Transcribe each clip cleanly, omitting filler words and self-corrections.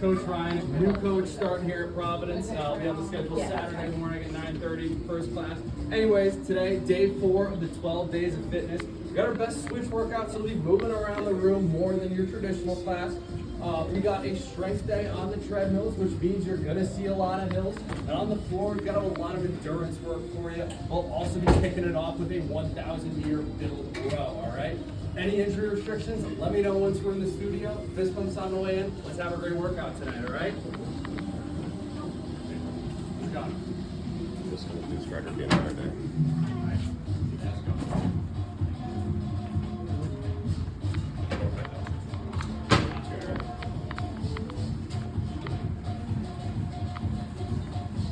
Coach Ryan, new coach starting here at Providence. I'll be on the schedule Saturday morning at 9:30, first class. Anyways, today, day 4 of the 12 days of fitness. We got our best switch workout, so we'll be moving around the room more than your traditional class. We got a strength day on the treadmills, which means you're gonna see a lot of hills. And on the floor, we've got a lot of endurance work for you. We'll also be kicking it off with a 1,000-meter build row, all right? Any injury restrictions, let me know once we're in the studio. Fist bumps on the way in. Let's have a great workout tonight, all right? Got it. Just going to do striker game right there.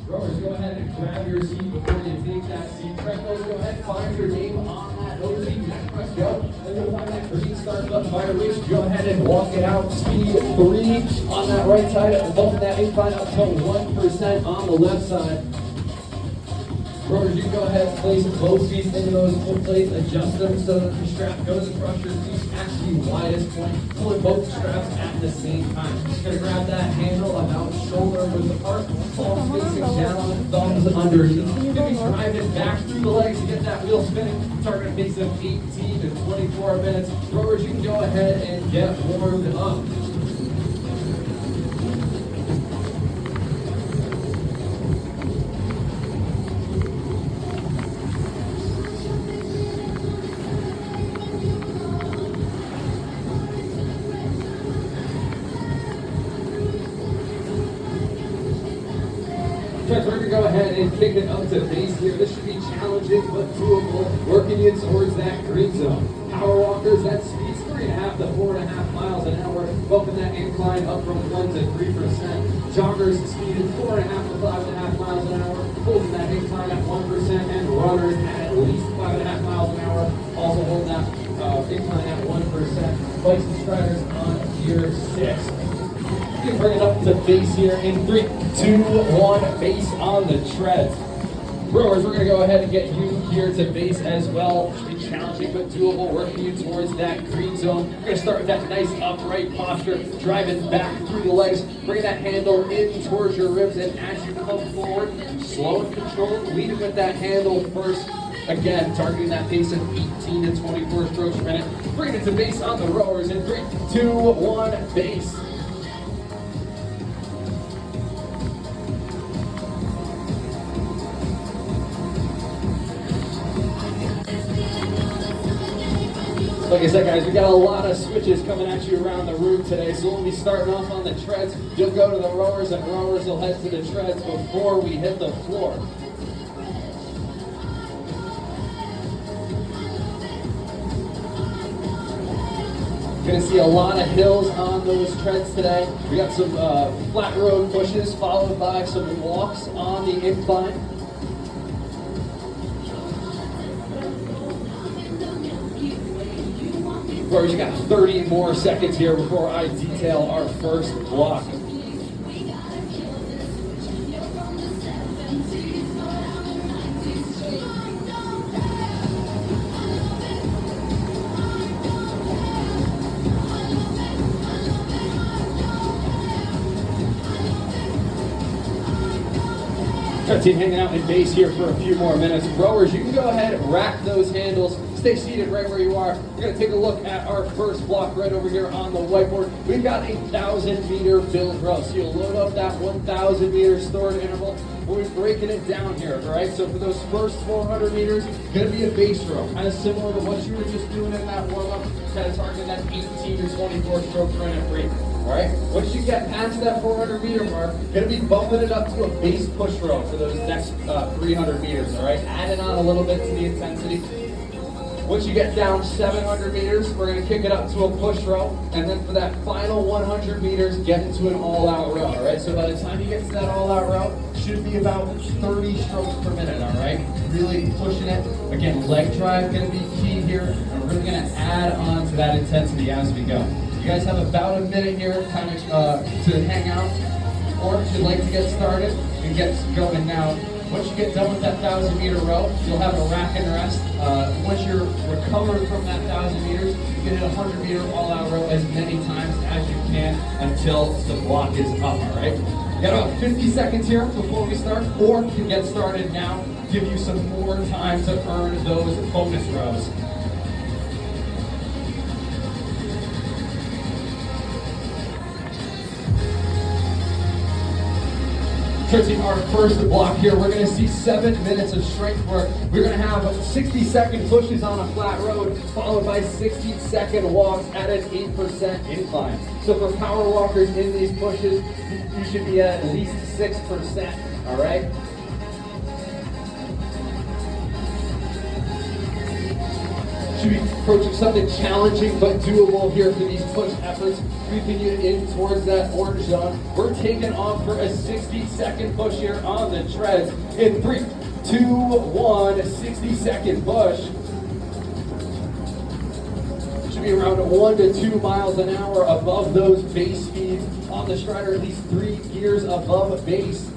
Rowers, go ahead and grab your seat before you take that seat. Treadmills, go ahead, find your name on that over seat. Next press, go. Then you'll find that green start button by your waist. Go ahead and walk it out. Speed 3 on that right side. Bumping that incline up to 1% on the left side. Rowers, you can go ahead and place both feet into those foot plates. Adjust them so that the strap goes across your feet at the widest point. Pulling both straps at the same time. Just gonna grab that handle about shoulder width apart. Palms facing down, thumbs underneath. You're gonna be driving back through the legs to get that wheel spinning. Target pace of 18 to 24 minutes. Rowers, you can go ahead and get warmed up. We're going to go ahead and kick it up to base here. This should be challenging but doable. Working you towards that green zone. Power walkers, that speed's 3.5 to 4.5 miles an hour. Bumping that incline up from 1 to 3%. Joggers speeding 4.5 to 5.5 miles an hour. Holding that incline at 1%. And runners at least 5.5 miles an hour. Also holding that incline at 1%. Bikes and striders on gear 6. You can bring it up to base here in 3, 2, 1, base on the treads. Rowers, we're going to go ahead and get you here to base as well. Should be challenging but doable, working you towards that green zone. We're going to start with that nice upright posture, driving back through the legs, bringing that handle in towards your ribs, and as you come forward, slow and controlled, leading with that handle first. Again, targeting that pace of 18 to 24 strokes per minute. Bringing it to base on the rowers in 3, 2, 1, base. Like I said, guys, we got a lot of switches coming at you around the room today, so we'll be starting off on the treads. You'll go to the rowers, and rowers will head to the treads before we hit the floor. You're going to see a lot of hills on those treads today. We got some flat road pushes, followed by some walks on the incline. You got 30 more seconds here before I detail our first block. Team hanging out in base here for a few more minutes. Rowers, you can go ahead and rack those handles. Stay seated right where you are. We're going to take a look at our first block right over here on the whiteboard. We've got a 1,000-meter build row. So you'll load up that 1,000-meter stored interval. We'll be breaking it down here, all right? So for those first 400 meters, it's going to be a base row, kind of similar to what you were just doing in that warm-up, kind of targeting that 18 to 24 stroke per minute rate. All right, once you get past that 400-meter mark, you're going to be bumping it up to a base push row for those next 300 meters, all right? Adding on a little bit to the intensity. Once you get down 700 meters, we're going to kick it up to a push row. And then for that final 100 meters, get into an all-out row, all right? So by the time you get to that all-out row, it should be about 30 strokes per minute, all right? Really pushing it. Again, leg drive going to be key here. And we're really going to add on to that intensity as we go. You guys have about a minute here kind of to hang out, or if you'd like to get started and get going now, Once you get done with that 1,000-meter row, you'll have a rack and rest. Once you're recovered from that 1,000 meters, you can hit a 100-meter all-out row as many times as you can until the block is up, all right? You got about 50 seconds here before we start, or you can get started now, give you some more time to earn those bonus rows. Stretching our first block here, we're going to see 7 minutes of strength work. We're going to have 60-second pushes on a flat road, followed by 60-second walks at an 8% incline. So for power walkers in these pushes, you should be at least 6%, all right? Should be approaching something challenging but doable here for these push efforts. Creeping you in towards that orange zone. We're taking off for a 60-second push here on the treads. In 3, 2, 1, 60-second push. Should be around 1 to 2 miles an hour above those base speeds on the Strider, at least 3 gears above base.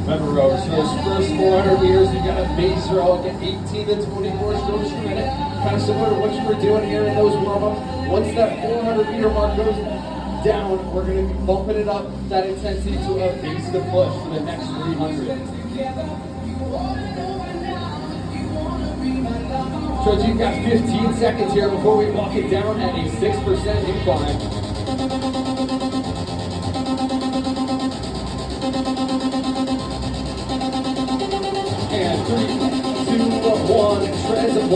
Remember, rowers, so those first 400 meters, you got a base row, get 18 to 24 strokes per minute, kind of similar to what you were doing here in those warm-ups. Once that 400 meter mark goes down, we're going to be bumping it up, that intensity to a base to push for the next 300. So you've got 15 seconds here before we walk it down at a 6% incline.